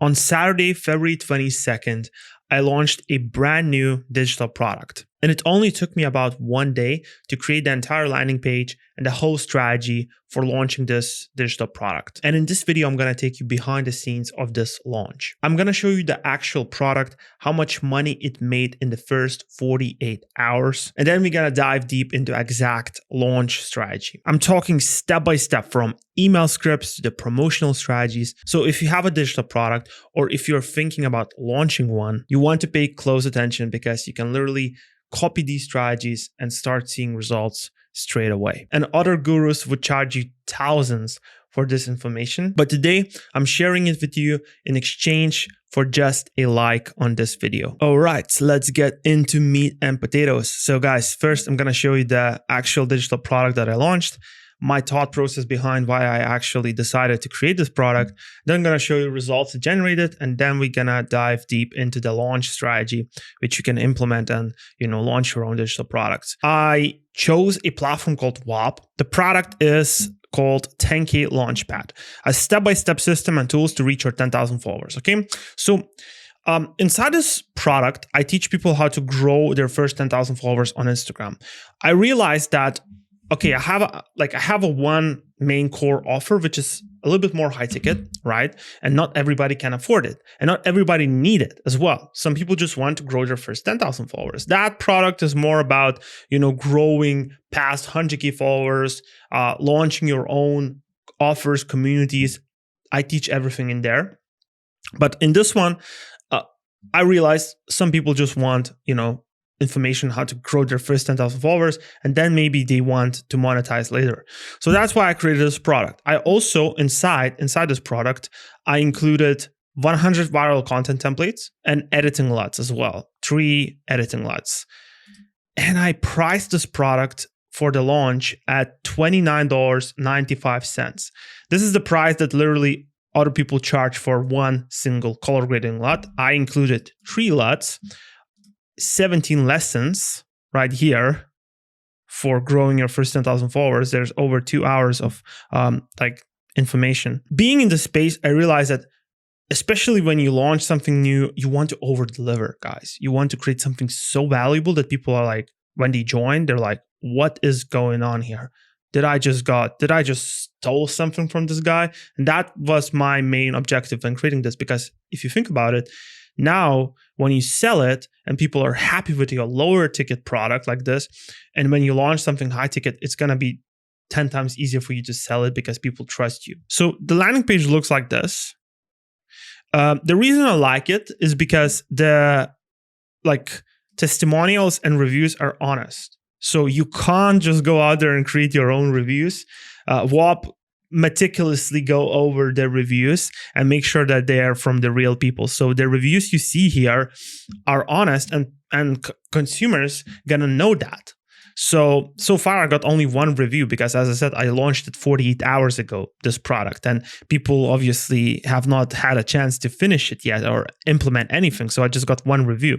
On Saturday, February 22nd, I launched a brand new digital product. And it only took me about 1 day to create the entire landing page and the whole strategy for launching this digital product. And in this video, I'm going to take you behind the scenes of this launch. I'm going to show you the actual product, how much money it made in the first 48 hours. And then we're going to dive deep into exact launch strategy. I'm talking step by step from email scripts to the promotional strategies. So if you have a digital product or if you're thinking about launching one, you want to pay close attention because you can literally copy these strategies and start seeing results straight away. And other gurus would charge you thousands for this information. But today I'm sharing it with you in exchange for just a like on this video. All right, so let's get into meat and potatoes. So guys, first I'm going to show you the actual digital product that I launched, my thought process behind why I actually decided to create this product. Then I'm going to show you results it generated, and then we're going to dive deep into the launch strategy, which you can implement and, launch your own digital products. I chose a platform called Whop. The product is called 10K Launchpad, a step-by-step system and tools to reach your 10,000 followers. Okay. So inside this product, I teach people how to grow their first 10,000 followers on Instagram. I realized that okay, I have a one main core offer, which is a little bit more high ticket, right? And not everybody can afford it. And not everybody need it as well. Some people just want to grow their first 10,000 followers. That product is more about, growing past 100K followers, launching your own offers, communities. I teach everything in there. But in this one, I realized some people just want, information how to grow their first 10,000 followers, and then maybe they want to monetize later. So that's why I created this product. I also, inside this product, I included 100 viral content templates and editing LUTs as well, 3 editing LUTs. And I priced this product for the launch at $29.95. This is the price that literally other people charge for one single color grading LUT. I included 3 LUTs, 17 lessons right here for growing your first 10,000 followers. There's over 2 hours of information. Being in the space, I realized that especially when you launch something new, you want to over deliver, guys. You want to create something so valuable that people are like, when they join, they're like, what is going on here? Did I just stole something from this guy? And that was my main objective in creating this, because if you think about it, now, when you sell it and people are happy with your lower ticket product like this, and when you launch something high ticket, it's going to be 10 times easier for you to sell it because people trust you. So the landing page looks like this. The reason I like it is because the testimonials and reviews are honest. So you can't just go out there and create your own reviews. Whop meticulously go over the reviews and make sure that they are from the real people. So the reviews you see here are honest, and consumers gonna know that. So far I got only 1 review because, as I said, I launched it 48 hours ago, this product, and people obviously have not had a chance to finish it yet or implement anything. So I just got 1 review.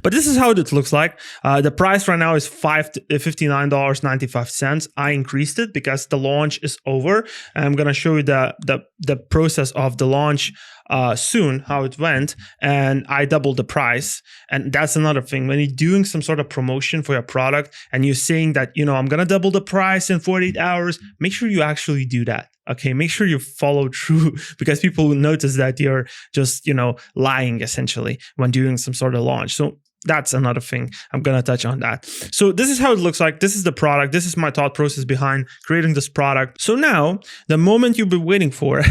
But this is how it looks like. The price right now is $59.95. I increased it because the launch is over. And I'm going to show you the process of the launch soon, how it went. And I doubled the price. And that's another thing. When you're doing some sort of promotion for your product and you're saying that, I'm going to double the price in 48 hours, make sure you actually do that. Okay, make sure you follow through, because people will notice that you're just, lying essentially when doing some sort of launch. So that's another thing. I'm going to touch on that. So this is how it looks like. This is the product. This is my thought process behind creating this product. So now, the moment you've been waiting for,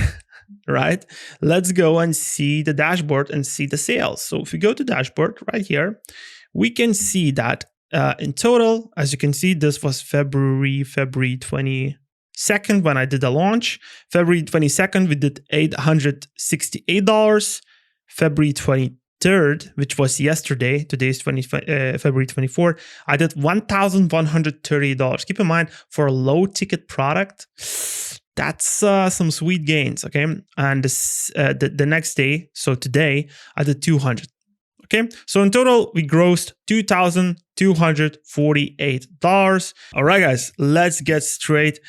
right? Let's go and see the dashboard and see the sales. So if we go to dashboard right here, we can see that in total, as you can see, this was February 22nd when I did the launch. February 22nd, we did $868. February 23rd, which was yesterday, today's February 24th, I did $1,130. Keep in mind, for a low ticket product, that's some sweet gains, okay? And the next day, so today, I did 200. Okay, so in total, we grossed $2,248. All right, guys, let's get straight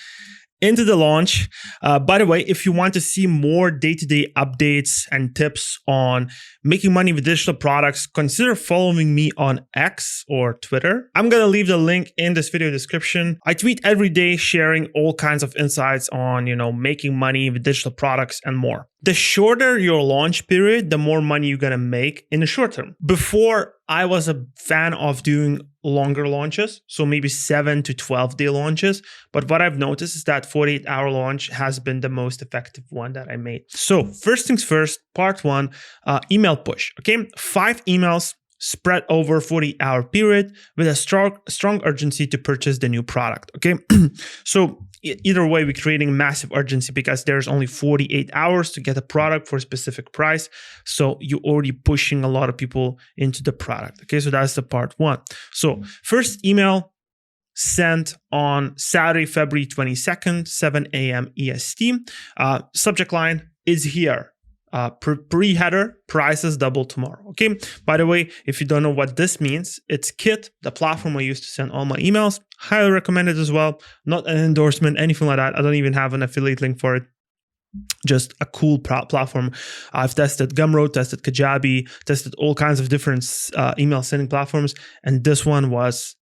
into the launch. By the way, if you want to see more day-to-day updates and tips on making money with digital products, consider following me on X or Twitter. I'm going to leave the link in this video description. I tweet every day sharing all kinds of insights on, making money with digital products and more. The shorter your launch period, the more money you're going to make in the short term. Before, I was a fan of doing longer launches, so maybe 7 to 12 day launches. But what I've noticed is that 48-hour launch has been the most effective one that I made. So first things first, part 1, email push. Okay, 5 emails spread over 40-hour period with a strong urgency to purchase the new product. Okay, so either way, we're creating massive urgency because there's only 48 hours to get a product for a specific price. So you're already pushing a lot of people into the product. Okay, so that's the part 1. So first email sent on Saturday, February 22nd, 7 a.m. EST. Subject line is here. Pre-header, prices double tomorrow. Okay. By the way, if you don't know what this means, it's Kit, the platform I use to send all my emails. Highly recommend it as well. Not an endorsement, anything like that. I don't even have an affiliate link for it. Just a cool platform. I've tested Gumroad, tested Kajabi, tested all kinds of different email sending platforms, and this one was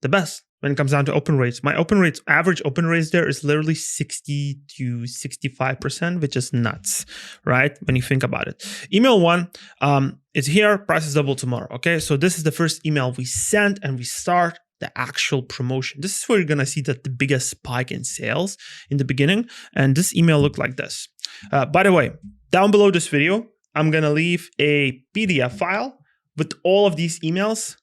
the best. When it comes down to open rates, my average open rates there is literally 60 to 65%, which is nuts, right? When you think about it. Email 1, it's here, prices double tomorrow. Okay, so this is the first email we sent and we start the actual promotion. This is where you're gonna see the biggest spike in sales in the beginning. And this email looked like this. By the way, down below this video, I'm gonna leave a PDF file with all of these emails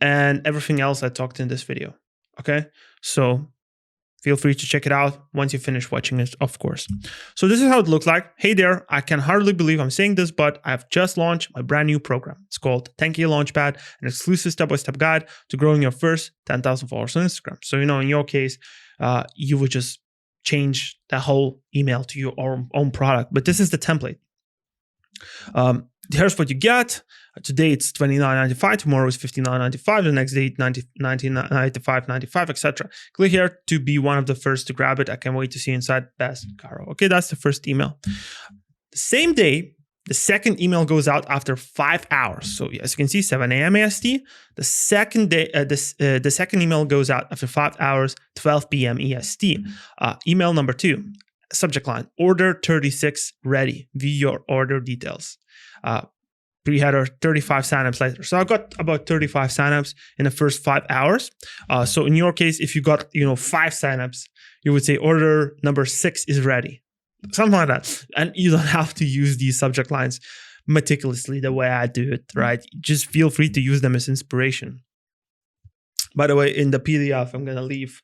and everything else I talked in this video. Okay, so feel free to check it out once you finish watching it, of course. So this is how it looks like. Hey there, I can hardly believe I'm saying this, but I've just launched my brand new program. It's called 10K Launchpad, an exclusive step-by-step guide to growing your first 10,000 followers on Instagram. So, in your case, you would just change the whole email to your own product, but this is the template. Here's what you get. Today it's $29.95, tomorrow is $59.95, the next day $19.95, etc. Click here to be one of the first to grab it. I can't wait to see inside. Best, Caro. Okay, that's the first email. The same day, the second email goes out after 5 hours. So as you can see, 7 a.m. EST. The second day, the second email goes out after 5 hours, 12 p.m. EST. Email number 2. Subject line, order 36 ready. View your order details. Pre-header, 35 signups later. So I got about 35 signups in the first 5 hours. So in your case, if you got 5 signups, you would say order number 6 is ready. Something like that. And you don't have to use these subject lines meticulously the way I do it, right? Just feel free to use them as inspiration. By the way, in the PDF, I'm going to leave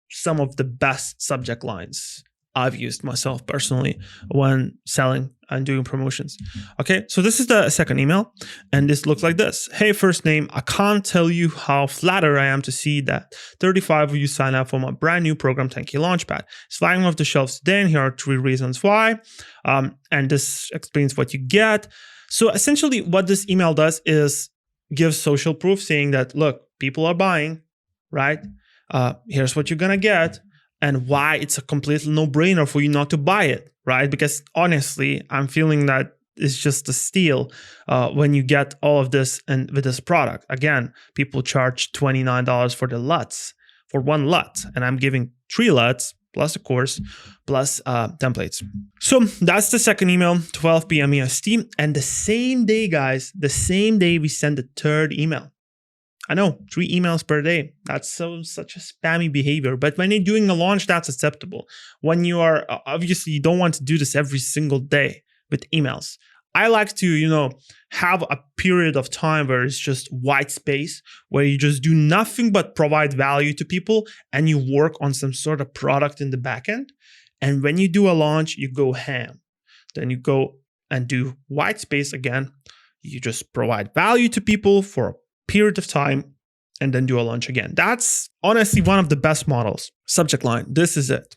some of the best subject lines I've used myself personally when selling and doing promotions. Okay, so this is the second email, and this looks like this. Hey, first name, I can't tell you how flattered I am to see that 35 of you sign up for my brand new program, 10K Launchpad. It's flying off the shelves today, and here are 3 reasons why. And this explains what you get. So essentially what this email does is give social proof saying that, look, people are buying, right? Here's what you're gonna get. And why it's a complete no-brainer for you not to buy it, right? Because honestly, I'm feeling that it's just a steal when you get all of this and with this product. Again, people charge $29 for the LUTs, for 1 LUT, and I'm giving 3 LUTs plus a course plus templates. So that's the second email, 12 p.m. EST, and the same day, guys, the same day we send the third email. I know, 3 emails per day. That's such a spammy behavior. But when you're doing a launch, that's acceptable. When you are, obviously, you don't want to do this every single day with emails. I like to, have a period of time where it's just white space, where you just do nothing but provide value to people and you work on some sort of product in the backend. And when you do a launch, you go ham. Then you go and do white space again. You just provide value to people for a period of time and then do a launch again. That's honestly one of the best models. Subject line, this is it.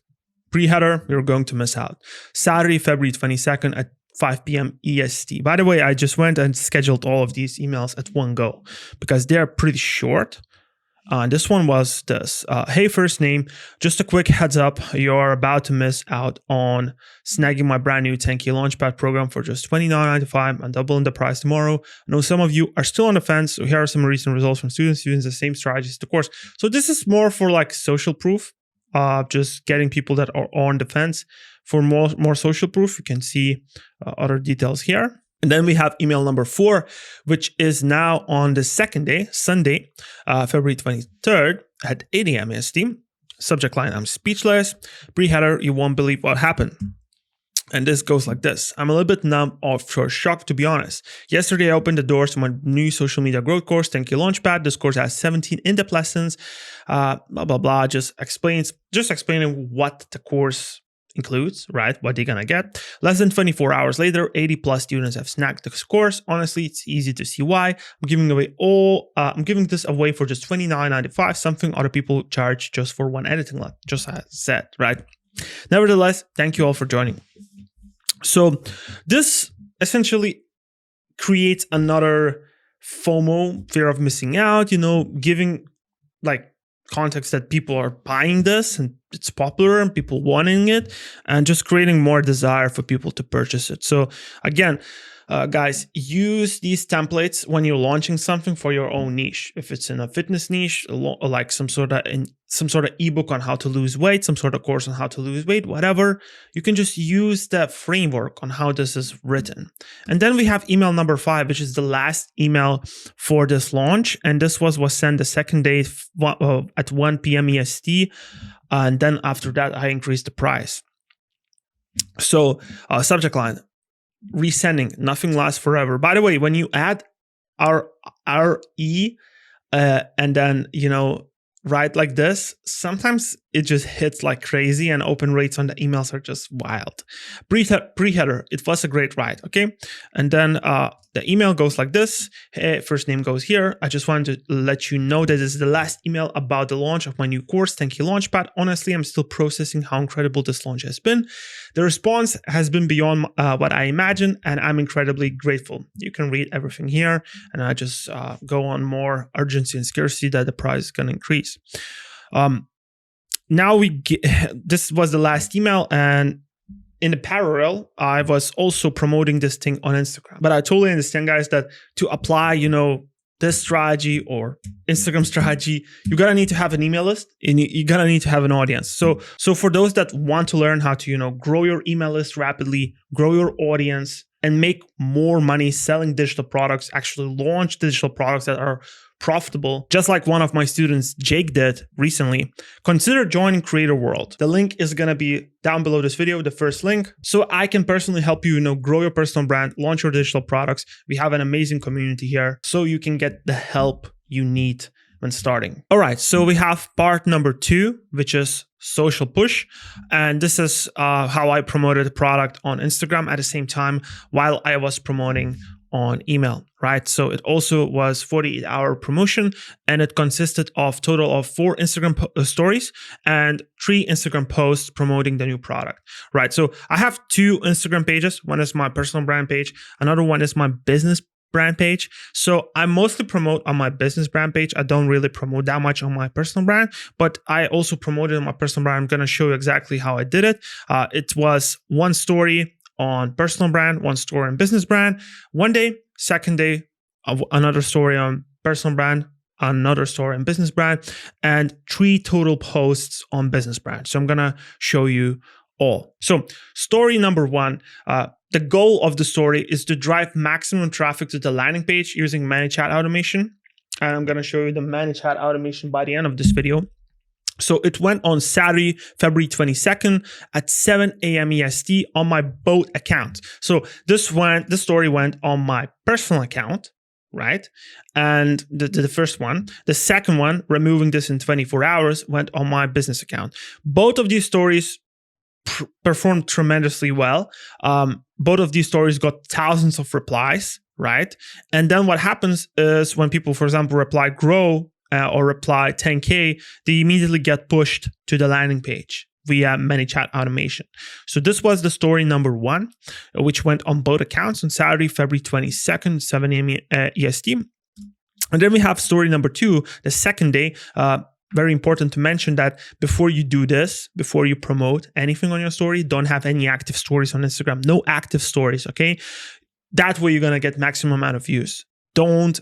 Pre-header, you're going to miss out. Saturday, February 22nd at 5 p.m. EST. By the way, I just went and scheduled all of these emails at one go because they're pretty short. This one was this. Hey, first name, just a quick heads up. You're about to miss out on snagging my brand new 10K Launchpad program for just $29.95 and doubling the price tomorrow. I know some of you are still on the fence. So here are some recent results from students using the same strategies as the course. So this is more for like social proof, just getting people that are on the fence. For more social proof, you can see other details here. And then we have email number 4, which is now on the second day, Sunday, February 23rd at 8 a.m. EST. Subject line, I'm speechless. Pre-header, you won't believe what happened. And this goes like this. I'm a little bit numb or shocked, to be honest. Yesterday, I opened the doors to my new social media growth course, 10K Launchpad. This course has 17 in-depth lessons, blah, blah, blah. Just explaining what the course includes, right? What they're gonna get. Less than 24 hours later, 80 plus students have snagged this course. Honestly, it's easy to see why. I'm giving this away for just $29.95, something other people charge just for one editing lab, just as I said, right? Nevertheless, thank you all for joining. So this essentially creates another FOMO, fear of missing out, giving like context that people are buying this and it's popular and people wanting it, and just creating more desire for people to purchase it. So again, guys, use these templates when you're launching something for your own niche. If it's in a fitness niche, like some sort of ebook on how to lose weight, some sort of course on how to lose weight, whatever, you can just use that framework on how this is written. And then we have email number 5, which is the last email for this launch. And this was sent the second day at 1 p.m. EST. And then after that, I increased the price. So subject line, resending, nothing lasts forever. By the way, when you add RE and then, write like this, sometimes it just hits like crazy and open rates on the emails are just wild. Pre-header, it was a great ride, okay? And then the email goes like this. Hey, first name goes here. I just wanted to let you know that this is the last email about the launch of my new course, 10K Launchpad. Honestly, I'm still processing how incredible this launch has been. The response has been beyond what I imagined, and I'm incredibly grateful. You can read everything here, and I just go on more urgency and scarcity that the price is going to increase. Now this was the last email, and in the parallel, I was also promoting this thing on Instagram. But I totally understand, guys, that to apply, this strategy or Instagram strategy, you're gonna need to have an email list and you're gonna need to have an audience. So for those that want to learn how to, grow your email list rapidly, grow your audience, and make more money selling digital products, actually launch digital products that are profitable, just like one of my students, Jake, did recently, consider joining Creator World. The link is going to be down below this video, the first link. So I can personally help you, grow your personal brand, launch your digital products. We have an amazing community here, so you can get the help you need when starting. All right, so we have part number 2, which is social push. And this is how I promoted the product on Instagram at the same time while I was promoting on email, right? So it also was 48-hour promotion, and it consisted of total of 4 Instagram stories and 3 Instagram posts promoting the new product, right? So I have 2 Instagram pages. One is my personal brand page. Another one is my business brand page. So I mostly promote on my business brand page. I don't really promote that much on my personal brand, but I also promoted on my personal brand. I'm going to show you exactly how I did it. It was 1 story on personal brand, 1 story on business brand, 1 day, second day, another story on personal brand, another story on business brand, and 3 total posts on business brand. So I'm going to show you all. So story number 1, the goal of the story is to drive maximum traffic to the landing page using ManyChat automation. And I'm going to show you the ManyChat automation by the end of this video. So it went on Saturday, February 22nd at 7 a.m. EST on my boat account. So this story went on my personal account, right? And the first one. The second one, removing this in 24 hours, went on my business account. Both of these stories performed tremendously well. Both of these stories got thousands of replies, right? And then what happens is when people, for example, reply grow, or reply 10K, they immediately get pushed to the landing page via ManyChat automation. So this was the story number 1, which went on both accounts on Saturday, February 22nd, 7 a.m. EST. And then we have story number 2, the second day. Very important to mention that before you do this, before you promote anything on your story, don't have any active stories on Instagram. No active stories, okay? That way you're going to get maximum amount of views. Don't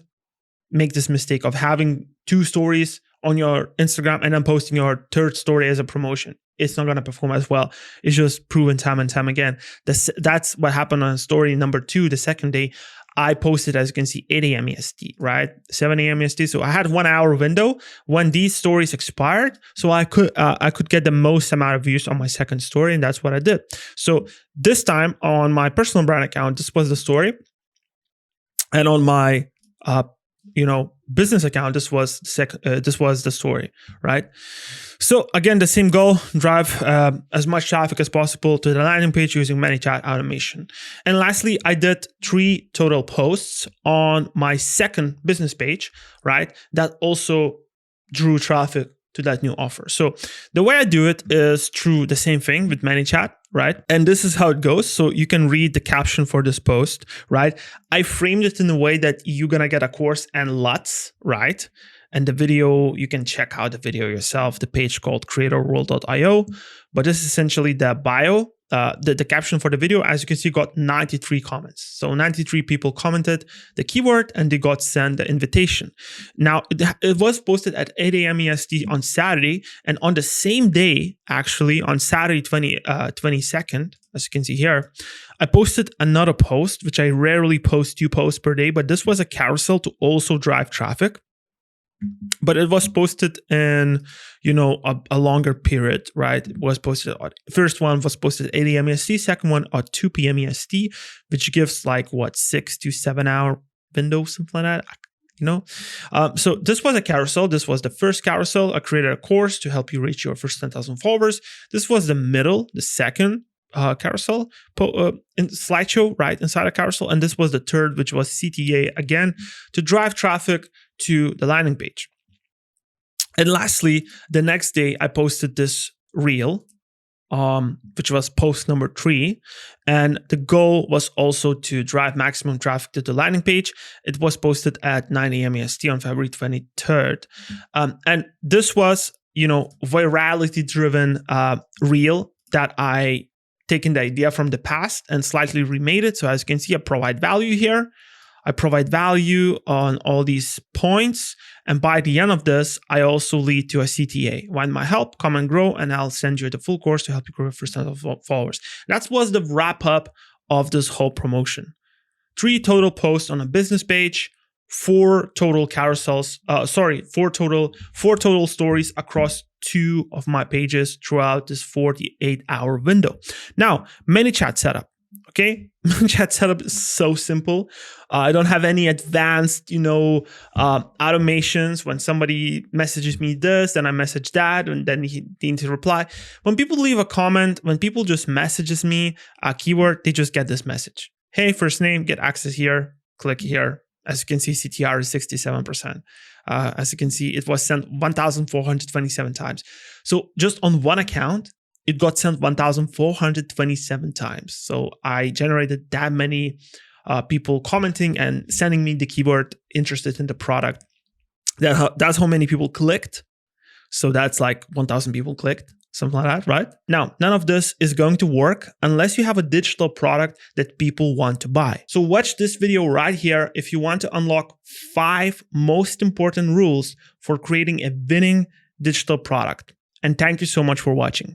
make this mistake of having 2 stories on your Instagram and then posting your 3rd story as a promotion. It's not going to perform as well. It's just proven time and time again. That's what happened on story number 2, the second day. I posted, as you can see, 8 a.m. EST, right? 7 a.m. EST. So I had 1 hour window when these stories expired. So I could get the most amount of views on my second story. And that's what I did. So this time on my personal brand account, this was the story. And on my, business account, this was the story, right? So again, the same goal: drive as much traffic as possible to the landing page using ManyChat automation. And lastly, I did 3 total posts on my second business page, right? That also drew traffic to that new offer. So the way I do it is through the same thing with ManyChat, right? And this is how it goes. So you can read the caption for this post, right? I framed it in a way that you're going to get a course and LUTs, right? And the video, you can check out the video yourself, the page called creatorworld.io. But this is essentially the bio. The caption for the video, as you can see, got 93 comments. So 93 people commented the keyword and they got sent the invitation. Now, it was posted at 8 a.m. EST on Saturday. And on the same day, actually, on Saturday 22nd, as you can see here, I posted another post, which I rarely post 2 posts per day. But this was a carousel to also drive traffic. But it was posted in, a longer period, right? It was posted, first one was posted at 8 a.m. EST, second one at 2 p.m. EST, which gives 6 to 7 hour window, something like that, So this was a carousel. This was the first carousel. I created a course to help you reach your first 10,000 followers. This was the second carousel in slideshow, right, inside a carousel. And this was the third, which was CTA, again, to drive traffic to the landing page. And lastly, the next day, I posted this reel, which was post number 3. And the goal was also to drive maximum traffic to the landing page. It was posted at 9 a.m. EST on February 23rd. And this was, virality-driven reel that I taken the idea from the past and slightly remade it. So as you can see, I provide value here. I provide value on all these points. And by the end of this, I also lead to a CTA. Want my help? Come and grow, and I'll send you the full course to help you grow your first 10,000 followers. That was the wrap up of this whole promotion. 3 total posts on a business page, 4 total carousels, 4 total stories across 2 of my pages throughout this 48-hour window. Now, ManyChat setup. Okay, ManyChat setup is so simple. I don't have any advanced, automations. When somebody messages me this, then I message that, and then he needs to reply. When people leave a comment, when people just messages me a keyword, they just get this message. Hey, first name, get access here, click here. As you can see, CTR is 67%. As you can see, it was sent 1,427 times. So just on one account, it got sent 1,427 times. So I generated that many people commenting and sending me the keyword interested in the product. That's how many people clicked. So that's 1,000 people clicked, something like that, right? Now, none of this is going to work unless you have a digital product that people want to buy. So watch this video right here if you want to unlock 5 most important rules for creating a winning digital product. And thank you so much for watching.